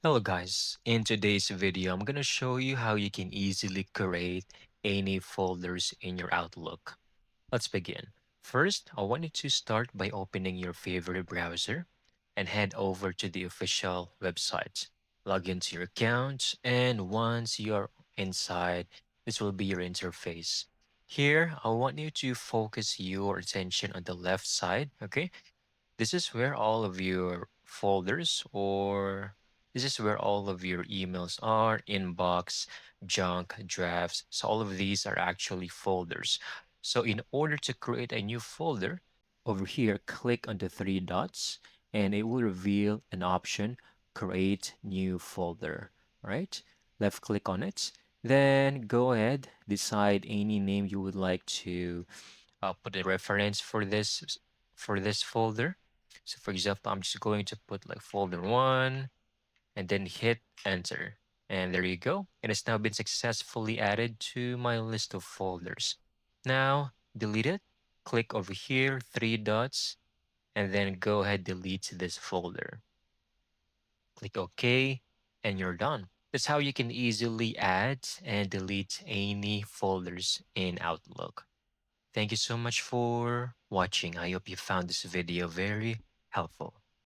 Hello guys, in today's video, I'm gonna show you how you can easily create any folders in your Outlook. Let's begin. First, I want you to start by opening your favorite browser and head over to the official website. Log into your account, and once you're inside, this will be your interface. Here, I want you to focus your attention on the left side, okay? This is where all of your folders or this is where all of your emails are, inbox, junk, drafts. So all of these are actually folders. So in order to create a new folder, over here, click on the three dots and it will reveal an option, create new folder. All right? Left click on it. Then go ahead, decide any name you would like to put a reference for this folder. So for example, I'm just going to put like folder one and then hit enter. And there you go. It has now been successfully added to my list of folders. Now delete it. Click over here, three dots, and then go ahead delete this folder. Click OK, and you're done. That's how you can easily add and delete any folders in Outlook. Thank you so much for watching. I hope you found this video very helpful.